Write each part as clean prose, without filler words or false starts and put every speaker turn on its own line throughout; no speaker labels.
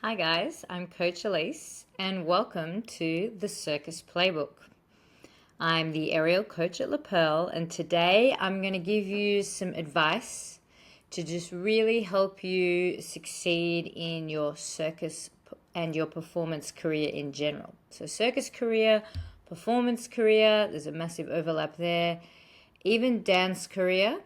Hi guys, I'm Coach Elise and welcome to the Circus Playbook. I'm the aerial coach at Perle and today I'm going to give you some advice to just really help you succeed in your circus and your performance career in general. So circus career, performance career, there's a massive overlap there. Even dance career,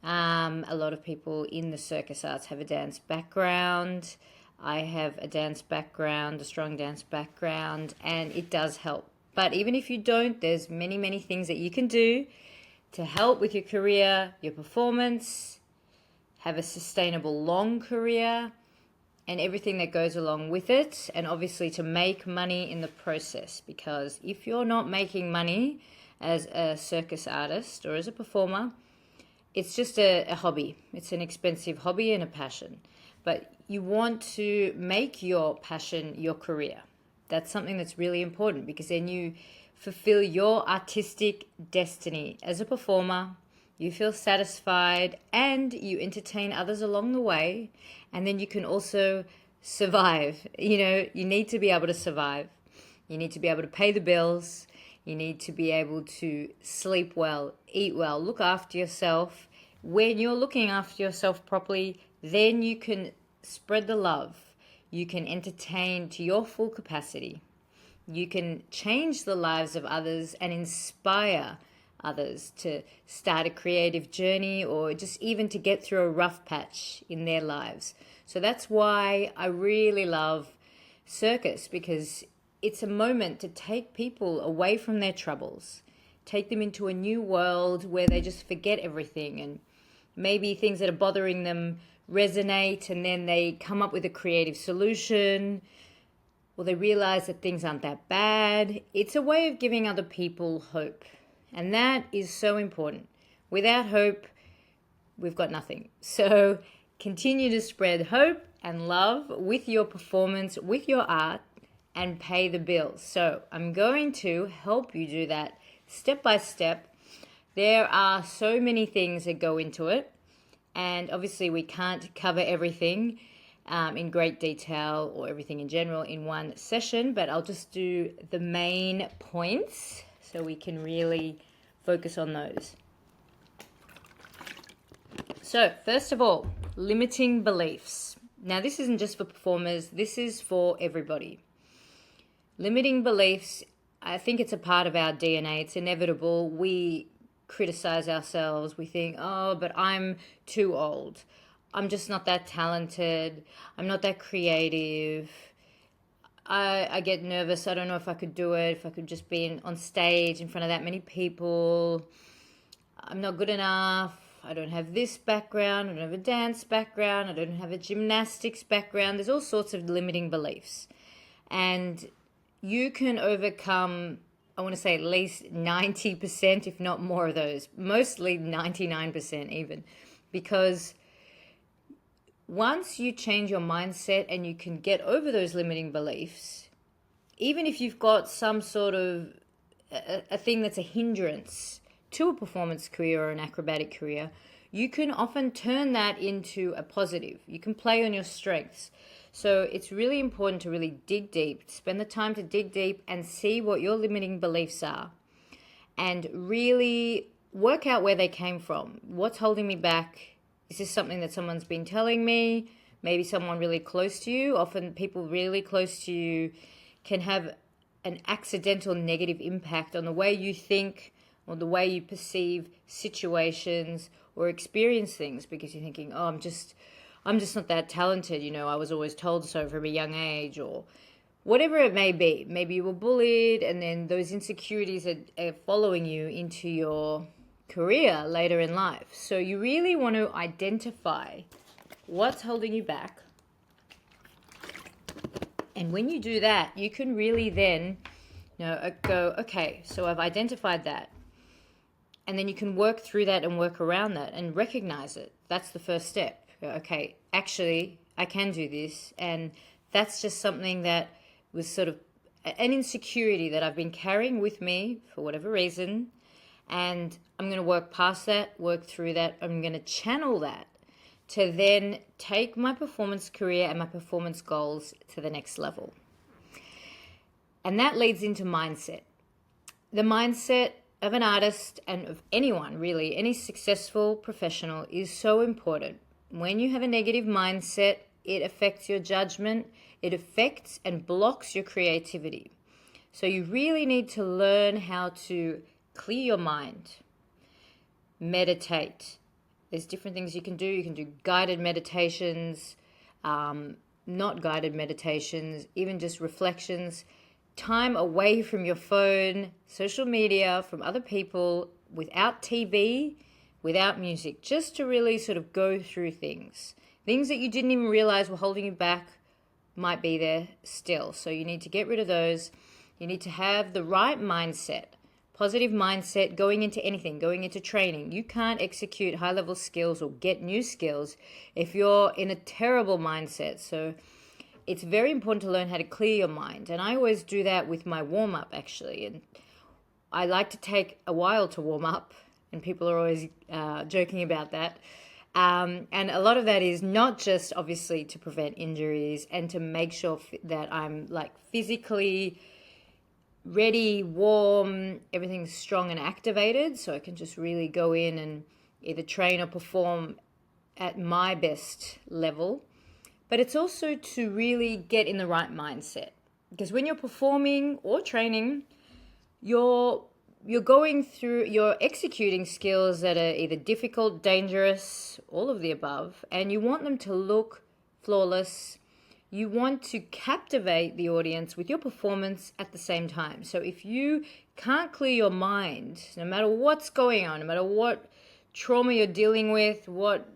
a lot of people in the circus arts have a dance background. I have a dance background, a strong dance background, and it does help. But even if you don't, there's many things that you can do to help with your career, your performance, have a sustainable long career, and everything that goes along with it, and obviously to make money in the process. Because if you're not making money as a circus artist or as a performer, it's just a hobby. It's an expensive hobby and a passion. But you want to make your passion your career. That's something that's really important because then you fulfill your artistic destiny as a performer. You feel satisfied and you entertain others along the way. And then you can also survive. You need to be able to survive. You need to be able to pay the bills. You need to be able to sleep well, eat well, look after yourself. When you're looking after yourself properly, then you can spread the love. You can entertain to your full capacity. You can change the lives of others and inspire others to start a creative journey or just even to get through a rough patch in their lives. So that's why I really love circus, because it's a moment to take people away from their troubles, take them into a new world where they just forget everything, and maybe things that are bothering them resonate, and then they come up with a creative solution, or they realize that things aren't that bad. It's a way of giving other people hope, and that is so important. Without hope, we've got nothing. So continue to spread hope and love with your performance, with your art, and pay the bills. So I'm going to help you do that step by step. There are so many things that go into it, and obviously we can't cover everything in great detail or everything in general in one session, but I'll just do the main points so we can really focus on those. So first of all, limiting beliefs. Now this isn't just for performers, this is for everybody. Limiting beliefs, I think it's a part of our DNA. It's inevitable. We criticize ourselves. We think, oh, but I'm too old. I'm just not that talented. I'm not that creative. I get nervous. I don't know if I could do it, if I could just be on stage in front of that many people. I'm not good enough. I don't have this background. I don't have a dance background. I don't have a gymnastics background. There's all sorts of limiting beliefs. And you can overcome, I want to say at least 90%, if not more of those, mostly 99% even, because once you change your mindset and you can get over those limiting beliefs, even if you've got some sort of a thing that's a hindrance to a performance career or an acrobatic career, you can often turn that into a positive. You can play on your strengths. So it's really important to really dig deep, spend the time to dig deep and see what your limiting beliefs are and really work out where they came from. What's holding me back? Is this something that someone's been telling me? Maybe someone really close to you. Often people really close to you can have an accidental negative impact on the way you think or the way you perceive situations or experience things, because you're thinking, oh, I'm just not that talented, I was always told so from a young age, or whatever it may be. Maybe you were bullied and then those insecurities are following you into your career later in life. So you really want to identify what's holding you back. And when you do that, you can really then go, okay, so I've identified that. And then you can work through that and work around that and recognize it. That's the first step. Okay, actually, I can do this. And that's just something that was sort of an insecurity that I've been carrying with me for whatever reason. And I'm going to work past that, work through that. I'm going to channel that to then take my performance career and my performance goals to the next level. And that leads into mindset. The mindset of an artist and of anyone really, any successful professional, is so important. When you have a negative mindset, it affects your judgment, it affects and blocks your creativity. So you really need to learn how to clear your mind, meditate. There's different things you can do. You can do guided meditations, not guided meditations, even just reflections. Time away from your phone, social media, from other people, without TV, without music, just to really sort of go through things. Things that you didn't even realize were holding you back might be there still. So you need to get rid of those. You need to have the right mindset, positive mindset going into anything, going into training. You can't execute high-level skills or get new skills if you're in a terrible mindset. So it's very important to learn how to clear your mind. And I always do that with my warm-up, actually. And I like to take a while to warm up, and people are always joking about that. And a lot of that is not just, obviously, to prevent injuries and to make sure that I'm like physically ready, warm, everything's strong and activated, so I can just really go in and either train or perform at my best level. But it's also to really get in the right mindset, because when you're performing or training, you're executing skills that are either difficult, dangerous, all of the above, and you want them to look flawless. You want to captivate the audience with your performance at the same time. So if you can't clear your mind, no matter what's going on, no matter what trauma you're dealing with, what,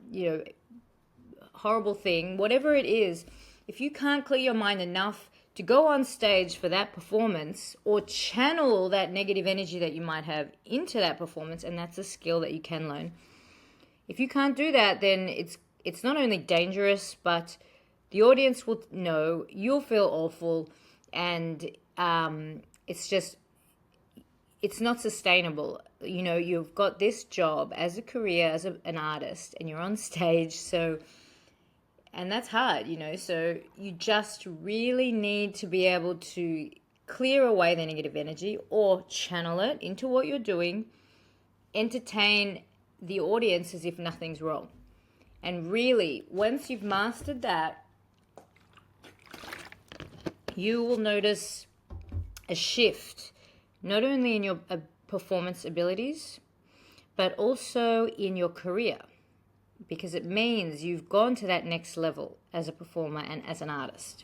horrible thing, whatever it is, if you can't clear your mind enough to go on stage for that performance or channel that negative energy that you might have into that performance, and that's a skill that you can learn. If you can't do that, then it's not only dangerous, but the audience will know, you'll feel awful, and it's not sustainable. You've got this job as a career, as an artist, and you're on stage, and that's hard, so you just really need to be able to clear away the negative energy or channel it into what you're doing, entertain the audience as if nothing's wrong. And really, once you've mastered that, you will notice a shift, not only in your performance abilities, but also in your career, because it means you've gone to that next level as a performer and as an artist.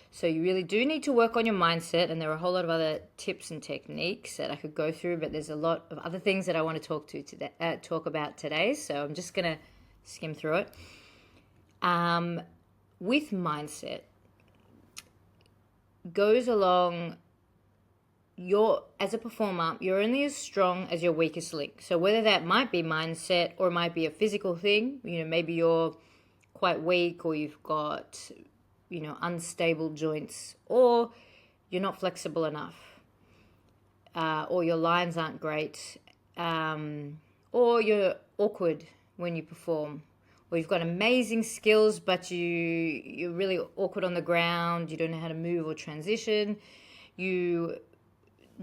So you really do need to work on your mindset, and there are a whole lot of other tips and techniques that I could go through, but there's a lot of other things that I want to talk about today, so I'm just going to skim through it. With mindset, goes along, as a performer, you're only as strong as your weakest link. So whether that might be mindset or it might be a physical thing, maybe you're quite weak, or you've got, unstable joints, or you're not flexible enough, or your lines aren't great, or you're awkward when you perform, or you've got amazing skills, but you're really awkward on the ground, you don't know how to move or transition, you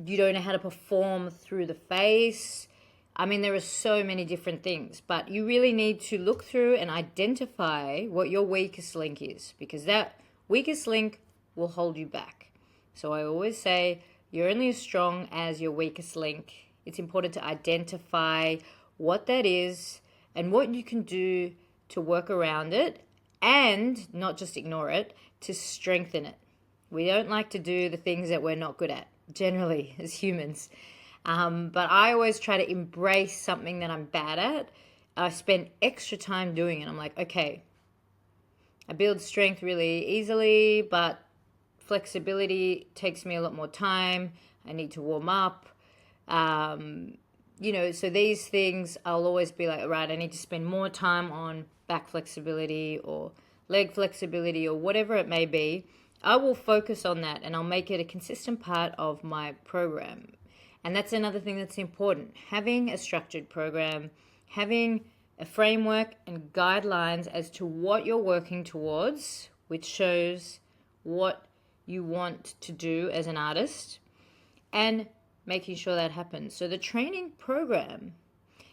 don't know how to perform through the face. I mean, there are so many different things, but you really need to look through and identify what your weakest link is, because that weakest link will hold you back. So I always say you're only as strong as your weakest link. It's important to identify what that is and what you can do to work around it, and not just ignore it, to strengthen it. We don't like to do the things that we're not good at, generally, as humans. But I always try to embrace something that I'm bad at. I spend extra time doing it. I'm like, okay, I build strength really easily, but flexibility takes me a lot more time. I need to warm up. So these things, I'll always be like, right, I need to spend more time on back flexibility or leg flexibility or whatever it may be. I will focus on that, and I'll make it a consistent part of my program. And that's another thing that's important. Having a structured program, having a framework and guidelines as to what you're working towards, which shows what you want to do as an artist, and making sure that happens. So the training program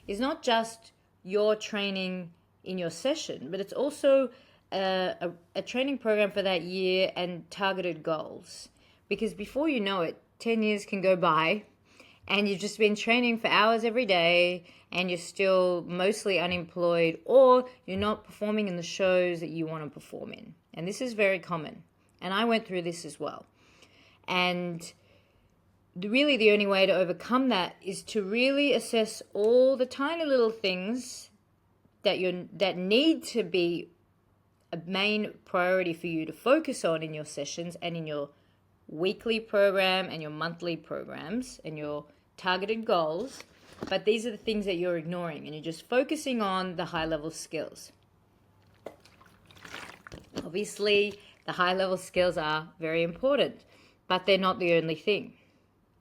is not just your training in your session, but it's also a training program for that year and targeted goals. Because before you know it, 10 years can go by and you've just been training for hours every day and you're still mostly unemployed, or you're not performing in the shows that you want to perform in. And this is very common. And I went through this as well. And really the only way to overcome that is to really assess all the tiny little things that need to be a main priority for you to focus on in your sessions and in your weekly program and your monthly programs and your targeted goals. But these are the things that you're ignoring, and you're just focusing on the high-level skills. Obviously, the high-level skills are very important, but they're not the only thing.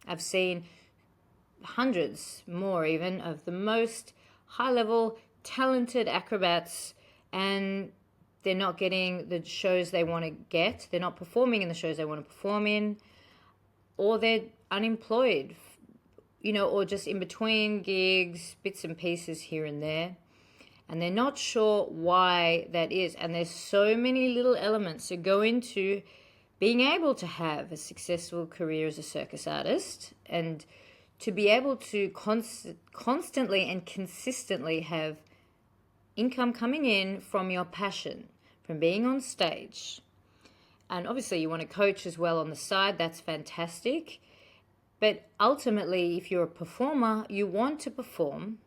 I've seen hundreds more even of the most high-level talented acrobats, and they're not getting the shows they want to get. They're not performing in the shows they want to perform in, or they're unemployed, or just in between gigs, bits and pieces here and there. And they're not sure why that is. And there's so many little elements that go into being able to have a successful career as a circus artist, and to be able to constantly and consistently have income coming in from your passion, from being on stage. And obviously you want to coach as well on the side. That's fantastic. But ultimately, if you're a performer, you want to perform.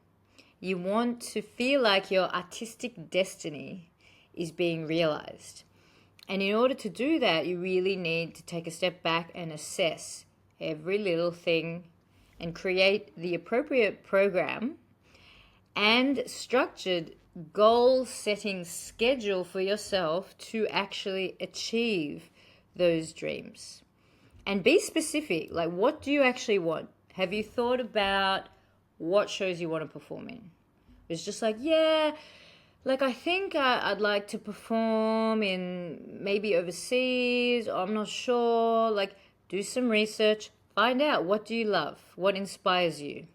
You want to feel like your artistic destiny is being realized. And in order to do that, you really need to take a step back and assess every little thing and create the appropriate program and structured goal-setting schedule for yourself to actually achieve those dreams. And be specific, like what do you actually want? Have you thought about what shows you want to perform in? It's just like, I think I'd like to perform in maybe overseas, or I'm not sure. Like, do some research, find out what do you love, what inspires you,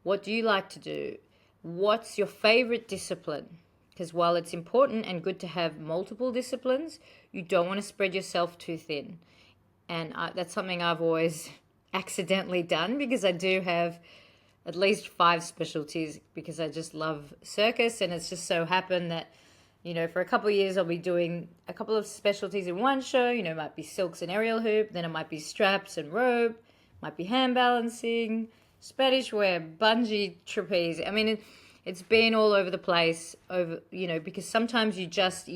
what do you like to do, what's your favorite discipline? Because while it's important and good to have multiple disciplines, you don't want to spread yourself too thin. And that's something I've always accidentally done, because I do have at least 5 specialties, because I just love circus. And it's just so happened that, for a couple of years I'll be doing a couple of specialties in one show. It might be silks and aerial hoop, then it might be straps and rope, might be hand balancing, Spanish web, bungee, trapeze. I mean, it's been all over the place, because sometimes you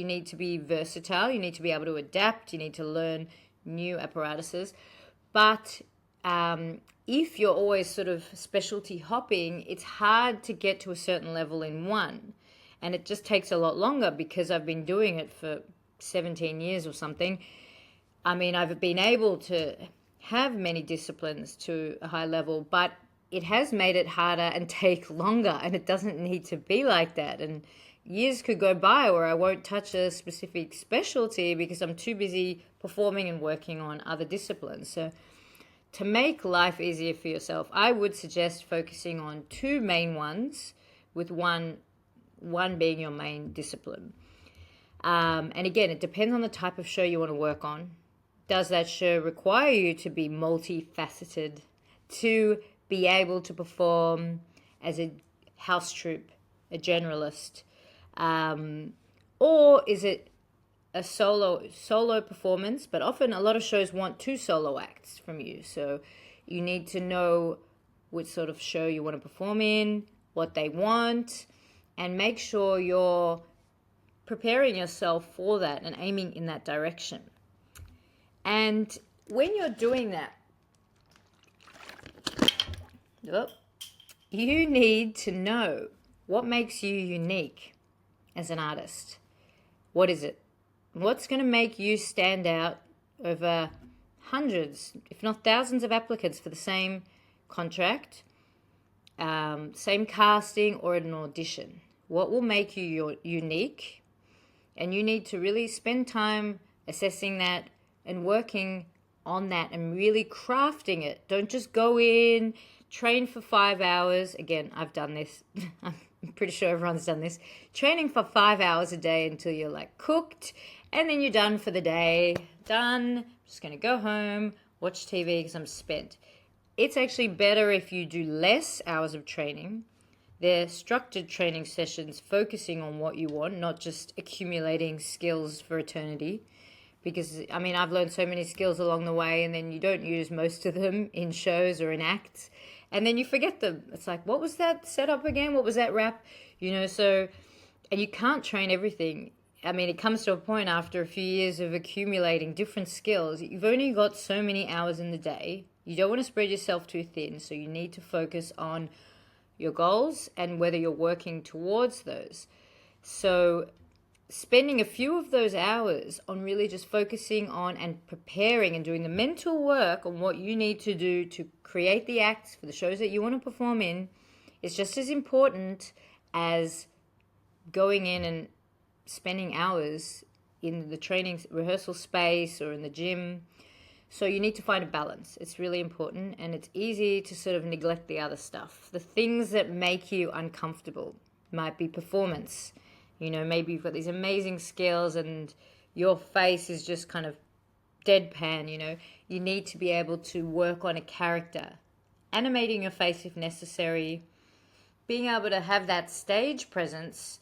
need to be versatile. You need to be able to adapt. You need to learn new apparatuses. But if you're always sort of specialty hopping, it's hard to get to a certain level in one. And it just takes a lot longer, because I've been doing it for 17 years or something. I mean, I've been able to have many disciplines to a high level, but it has made it harder and take longer, and it doesn't need to be like that. And years could go by where I won't touch a specific specialty because I'm too busy performing and working on other disciplines. So to make life easier for yourself, I would suggest focusing on 2 main ones, with one being your main discipline. And again, it depends on the type of show you want to work on. Does that show require you to be multifaceted, to be able to perform as a house troupe, a generalist? Or is it a solo performance? But often a lot of shows want 2 solo acts from you. So you need to know which sort of show you want to perform in, what they want, and make sure you're preparing yourself for that and aiming in that direction. And when you're doing that, you need to know what makes you unique as an artist. What is it? What's going to make you stand out over hundreds, if not thousands of applicants for the same contract, same casting, or an audition? what will make you unique, and you need to really spend time assessing that and working on that and really crafting it. Don't just go in, train for 5 hours. Again, I've done this. I'm pretty sure everyone's done this. Training for 5 hours a day until you're like cooked, and then you're done for the day. Done. I'm just going to go home, watch TV because I'm spent. It's actually better if you do less hours of training. They're structured training sessions focusing on what you want, not just accumulating skills for eternity. Because, I mean, I've learned so many skills along the way, and then you don't use most of them in shows or in acts. And then you forget them. It's like, what was that setup again? What was that rap? So, and you can't train everything. I mean, it comes to a point after a few years of accumulating different skills. You've only got so many hours in the day. You don't want to spread yourself too thin, so you need to focus on your goals and whether you're working towards those. So spending a few of those hours on really just focusing on and preparing and doing the mental work on what you need to do to create the acts for the shows that you want to perform in is just as important as going in and spending hours in the training rehearsal space or in the gym. So you need to find a balance. It's really important, and it's easy to sort of neglect the other stuff. The things that make you uncomfortable might be performance. Maybe you've got these amazing skills and your face is just kind of deadpan, You need to be able to work on a character, animating your face if necessary, being able to have that stage presence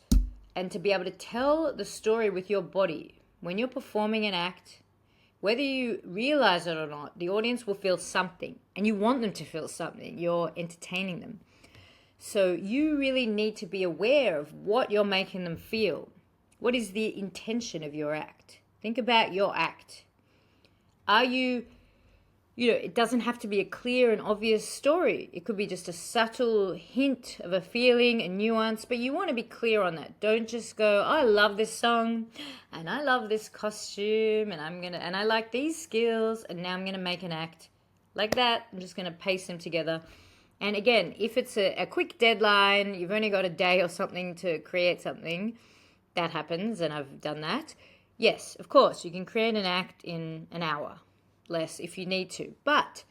and to be able to tell the story with your body. When you're performing an act, whether you realize it or not, the audience will feel something, and you want them to feel something. You're entertaining them. So you really need to be aware of what you're making them feel. What is the intention of your act? Think about your act. Are you, it doesn't have to be a clear and obvious story. It could be just a subtle hint of a feeling, a nuance, but you want to be clear on that. Don't just go, I love this song and I love this costume and I like these skills and now I'm going to make an act like that. I'm just going to paste them together. And again, if it's a quick deadline, you've only got a day or something to create something, that happens, and I've done that. Yes, of course, you can create an act in an hour, less if you need to. But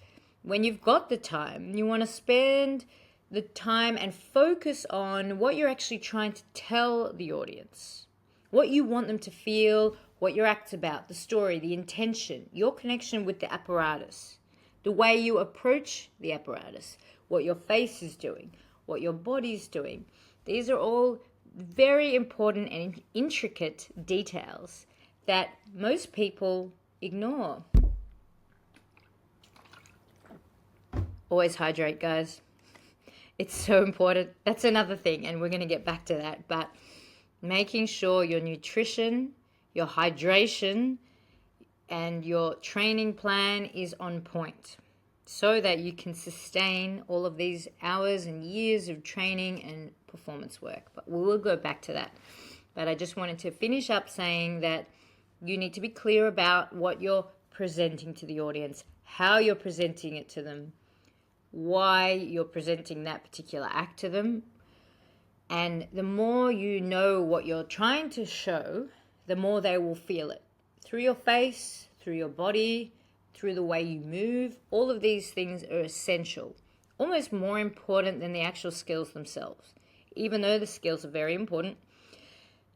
when you've got the time, you want to spend the time and focus on what you're actually trying to tell the audience, what you want them to feel, what your act's about, the story, the intention, your connection with the apparatus, the way you approach the apparatus, what your face is doing, what your body's doing. These are all very important and intricate details that most people ignore. Always hydrate, guys. It's so important. That's another thing, and we're going to get back to that. But making sure your nutrition, your hydration, and your training plan is on point, so that you can sustain all of these hours and years of training and performance work. But we will go back to that. But I just wanted to finish up saying that you need to be clear about what you're presenting to the audience, how you're presenting it to them, why you're presenting that particular act to them. And the more you know what you're trying to show, the more they will feel it. Through your face, through your body, through the way you move. All of these things are essential, almost more important than the actual skills themselves. Even though the skills are very important,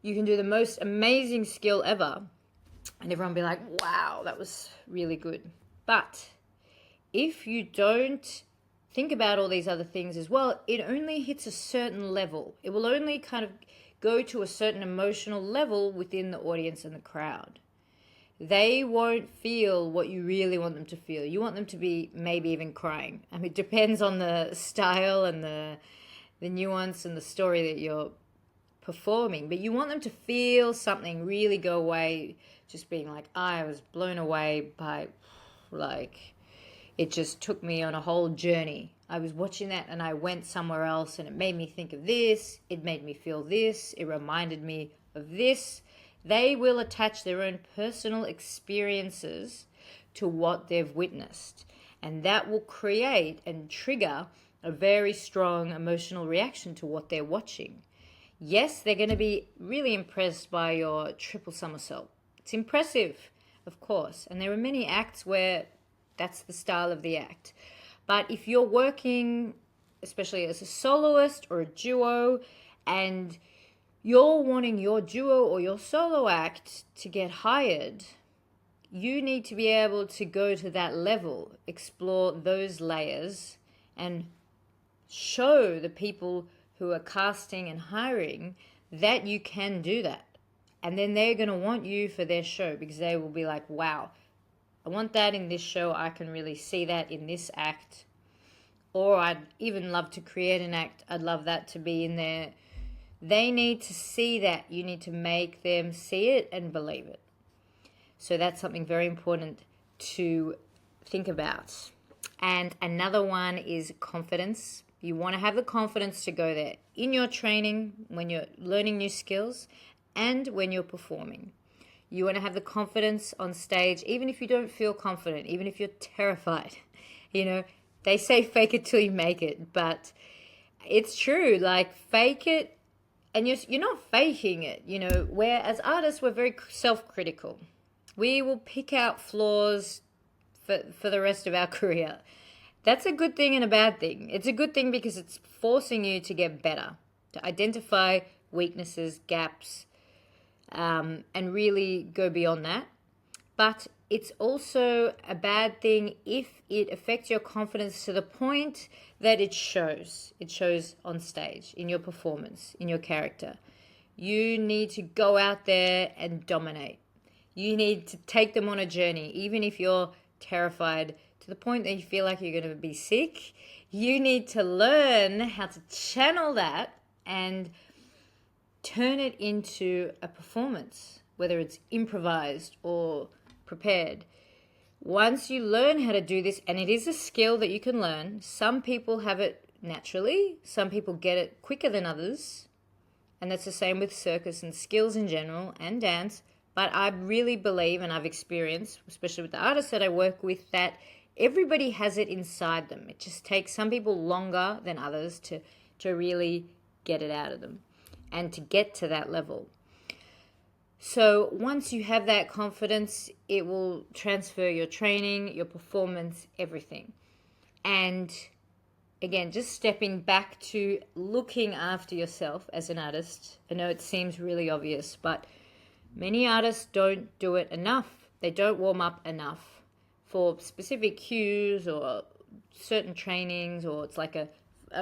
you can do the most amazing skill ever and everyone will be like, wow, that was really good. But if you don't think about all these other things as well, it only hits a certain level. It will only kind of go to a certain emotional level within the audience and the crowd. They won't feel what you really want them to feel. You want them to be maybe even crying. I mean, it depends on the style and the nuance and the story that you're performing. But you want them to feel something, really go away just being like, I was blown away by, like, it just took me on a whole journey. I was watching that and I went somewhere else and it made me think of this. It made me feel this. It reminded me of this. They will attach their own personal experiences to what they've witnessed. And that will create and trigger a very strong emotional reaction to what they're watching. Yes, they're going to be really impressed by your triple somersault. It's impressive, of course, and there are many acts where that's the style of the act. But if you're working, especially as a soloist or a duo, and you're wanting your duo or your solo act to get hired, you need to be able to go to that level, explore those layers, and show the people who are casting and hiring that you can do that. And then they're going to want you for their show, because they will be like, wow, I want that in this show. I can really see that in this act. Or I'd even love to create an act. I'd love that to be in there. They need to see that. You need to make them see it and believe it. So that's something very important to think about. And another one is confidence. You want to have the confidence to go there in your training, when you're learning new skills, and when you're performing. You want to have the confidence on stage, even if you don't feel confident, even if you're terrified. You know, they say fake it till you make it, but it's true. Like, fake it, and you're not faking it. You know, where as artists, we're very self-critical. We will pick out flaws for the rest of our career. That's a good thing and a bad thing. It's a good thing because it's forcing you to get better, to identify weaknesses, gaps, and really go beyond that. But it's also a bad thing if it affects your confidence to the point that it shows. It shows on stage, in your performance, in your character. You need to go out there and dominate. You need to take them on a journey, even if you're terrified to the point that you feel like you're going to be sick. You need to learn how to channel that and turn it into a performance, whether it's improvised or prepared. Once you learn how to do this, and it is a skill that you can learn, some people have it naturally, some people get it quicker than others, and that's the same with circus and skills in general and dance. But I really believe, and I've experienced, especially with the artists that I work with, that everybody has it inside them. It just takes some people longer than others to really get it out of them and to get to that level. So once you have that confidence, it will transfer your training, your performance, everything. And again, just stepping back to looking after yourself as an artist. I know it seems really obvious, but many artists don't do it enough. They don't warm up enough for specific cues or certain trainings, or it's like a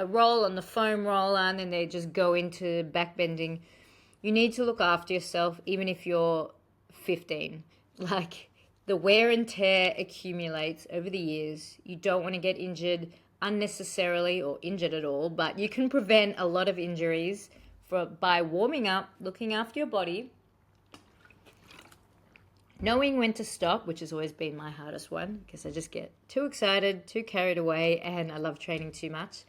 roll on the foam roller and then they just go into backbending. You need to look after yourself, even if you're 15. Like, the wear and tear accumulates over the years. You don't want to get injured unnecessarily or injured at all, but you can prevent a lot of injuries by warming up, looking after your body, knowing when to stop, which has always been my hardest one because I just get too excited, too carried away, and I love training too much.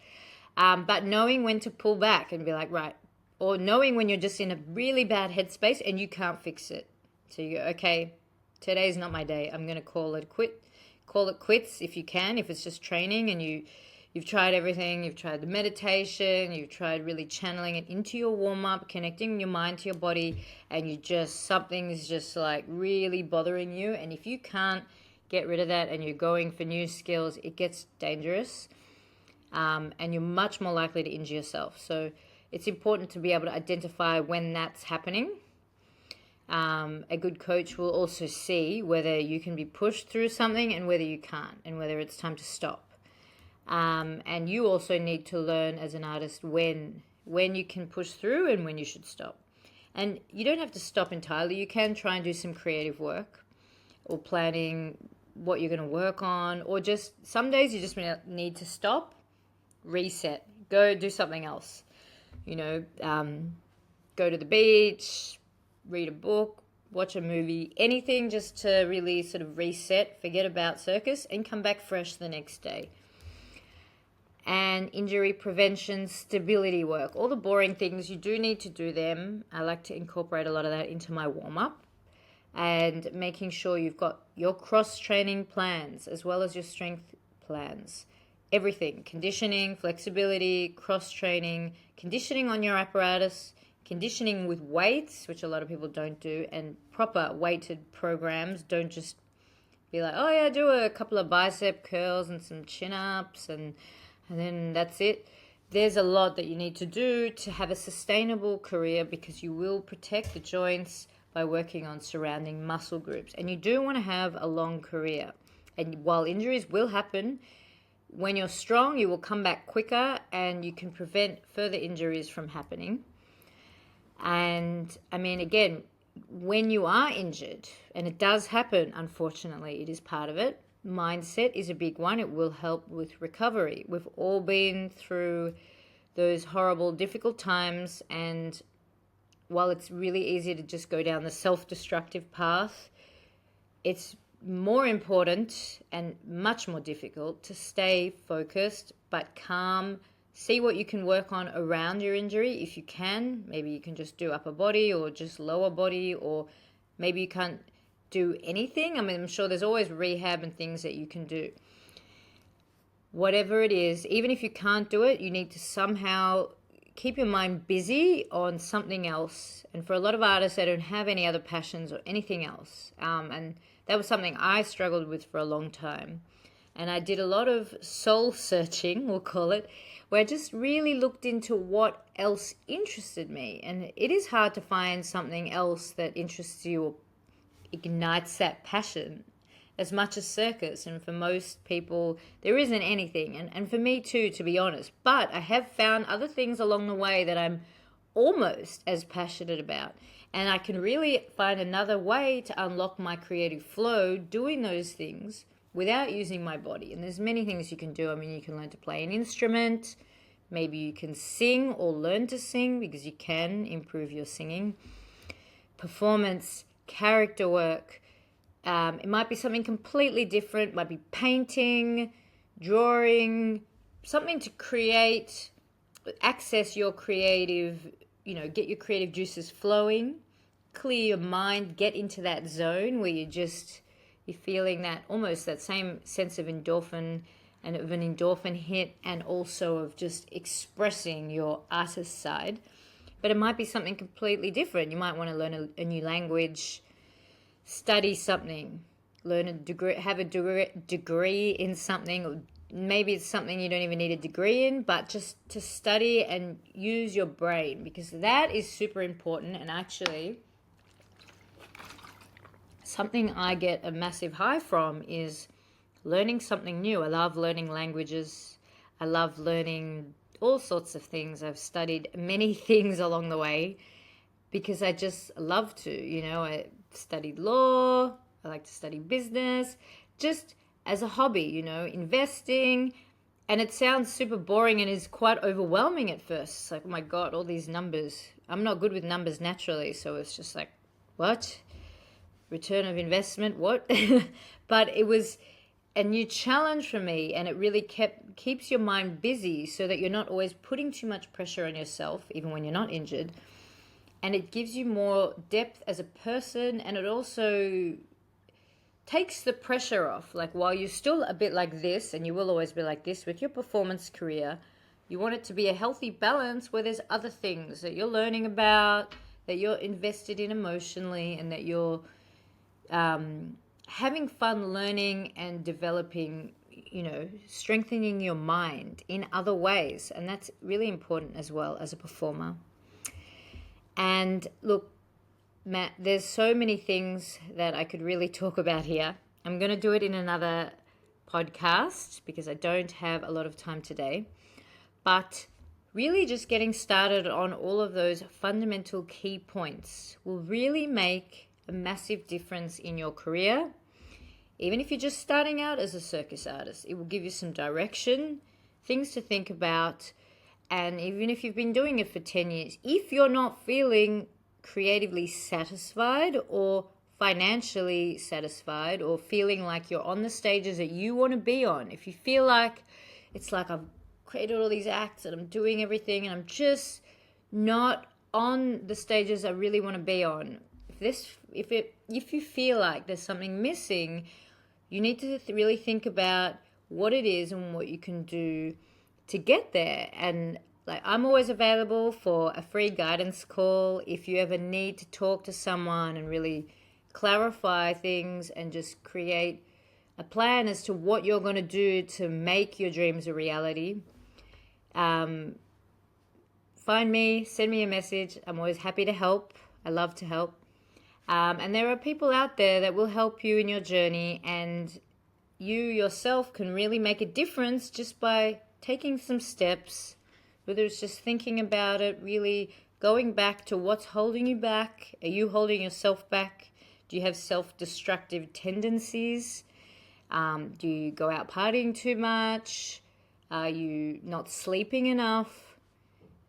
But knowing when to pull back and be like, right, or knowing when you're just in a really bad headspace and you can't fix it. So you go, okay, today's not my day. I'm going to call it quits if you can, if it's just training and you've tried everything. You've tried the meditation, you've tried really channeling it into your warm-up, connecting your mind to your body, and something's just like really bothering you. And if you can't get rid of that and you're going for new skills, it gets dangerous, and you're much more likely to injure yourself. So it's important to be able to identify when that's happening. A good coach will also see whether you can be pushed through something and whether you can't, and whether it's time to stop. And you also need to learn as an artist when you can push through and when you should stop. And you don't have to stop entirely. You can try and do some creative work or planning what you're going to work on, or just some days you just need to stop, reset, go do something else. Go to the beach, read a book, watch a movie, anything just to really sort of reset, forget about circus, and come back fresh the next day. And injury prevention, stability work, all the boring things, you do need to do them. I like to incorporate a lot of that into my warm-up, and making sure you've got your cross-training plans as well as your strength plans. Everything, conditioning, flexibility, cross-training, conditioning on your apparatus, conditioning with weights, which a lot of people don't do, and proper weighted programs. Don't just be like, oh yeah, do a couple of bicep curls and some chin-ups and then that's it. There's a lot that you need to do to have a sustainable career, because you will protect the joints by working on surrounding muscle groups. And you do want to have a long career. And while injuries will happen, when you're strong, you will come back quicker and you can prevent further injuries from happening. And I mean, again, when you are injured, and it does happen, unfortunately, it is part of it, mindset is a big one. It will help with recovery. We've all been through those horrible, difficult times, and while it's really easy to just go down the self-destructive path, it's more important and much more difficult to stay focused but calm. See what you can work on around your injury if you can. Maybe you can just do upper body or just lower body, or maybe you can't do anything. I mean, I'm sure there's always rehab and things that you can do. Whatever it is, even if you can't do it, you need to somehow keep your mind busy on something else. And for a lot of artists, they don't have any other passions or anything else. And that was something I struggled with for a long time. And I did a lot of soul searching, we'll call it, where I just really looked into what else interested me. And it is hard to find something else that interests you or ignites that passion as much as circus. And for most people, there isn't anything. And for me too, to be honest. But I have found other things along the way that I'm almost as passionate about. And I can really find another way to unlock my creative flow doing those things without using my body. And there's many things you can do. I mean, you can learn to play an instrument. Maybe you can sing or learn to sing, because you can improve your singing. Performance, character work. It might be something completely different. It might be painting, drawing, something to create, access your creative, get your creative juices flowing, clear your mind, get into that zone where you're feeling that almost that same sense of endorphin and of an endorphin hit, and also of just expressing your artist side. But it might be something completely different. You might want to learn a new language, study something, learn a degree, have a degree in something, or maybe it's something you don't even need a degree in, but just to study and use your brain, because that is super important. And actually, something I get a massive high from is learning something new. I love learning languages. I love learning all sorts of things. I've studied many things along the way because I just love to. I studied law. I like to study business, just as a hobby, investing. And it sounds super boring and is quite overwhelming at first. It's like, oh my God, all these numbers. I'm not good with numbers naturally, so it's just like, what? Return of investment, what? But it was a new challenge for me, and it really keeps your mind busy so that you're not always putting too much pressure on yourself, even when you're not injured. And it gives you more depth as a person, and it also takes the pressure off. Like, while you're still a bit like this, and you will always be like this with your performance career, you want it to be a healthy balance where there's other things that you're learning about, that you're invested in emotionally, and that you're having fun learning and developing, strengthening your mind in other ways. And that's really important as well as a performer. And look, Matt, there's so many things that I could really talk about here. I'm going to do it in another podcast because I don't have a lot of time today. But really just getting started on all of those fundamental key points will really make a massive difference in your career. Even if you're just starting out as a circus artist, it will give you some direction, things to think about. And even if you've been doing it for 10 years, if you're not feeling creatively satisfied or financially satisfied, or feeling like you're on the stages that you want to be on, if you feel like it's like I've created all these acts and I'm doing everything and I'm just not on the stages I really want to be on, if you feel like there's something missing, you need to really think about what it is and what you can do to get there. And Like, I'm always available for a free guidance call if you ever need to talk to someone and really clarify things and just create a plan as to what you're going to do to make your dreams a reality. Find me, send me a message. I'm always happy to help. I love to help. And there are people out there that will help you in your journey, and you yourself can really make a difference just by taking some steps, whether it's just thinking about it, really going back to what's holding you back. Are you holding yourself back? Do you have self-destructive tendencies? Do you go out partying too much? Are you not sleeping enough?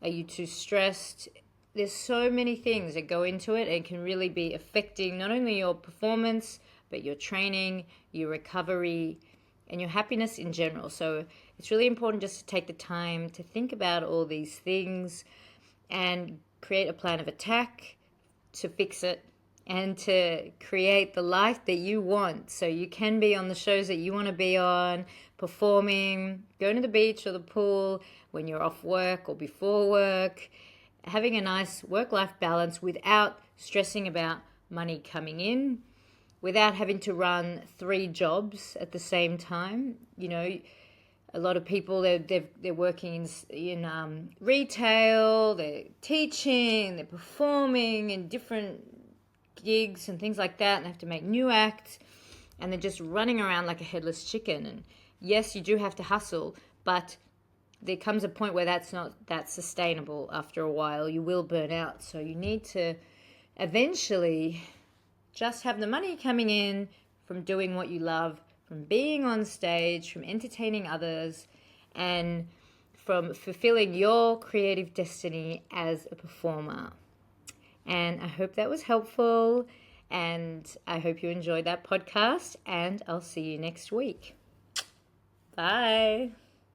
Are you too stressed? There's so many things that go into it and can really be affecting not only your performance, but your training, your recovery, and your happiness in general. So it's really important just to take the time to think about all these things and create a plan of attack to fix it and to create the life that you want. So you can be on the shows that you want to be on, performing, going to the beach or the pool when you're off work or before work, having a nice work-life balance without stressing about money coming in, without having to run 3 jobs at the same time. You know, a lot of people, they're working in retail, they're teaching, they're performing in different gigs and things like that, and they have to make new acts, and they're just running around like a headless chicken. And yes, you do have to hustle, but there comes a point where that's not that sustainable. After a while, you will burn out. So you need to eventually just have the money coming in from doing what you love, from being on stage, from entertaining others, and from fulfilling your creative destiny as a performer. And I hope that was helpful, and I hope you enjoyed that podcast, and I'll see you next week. Bye.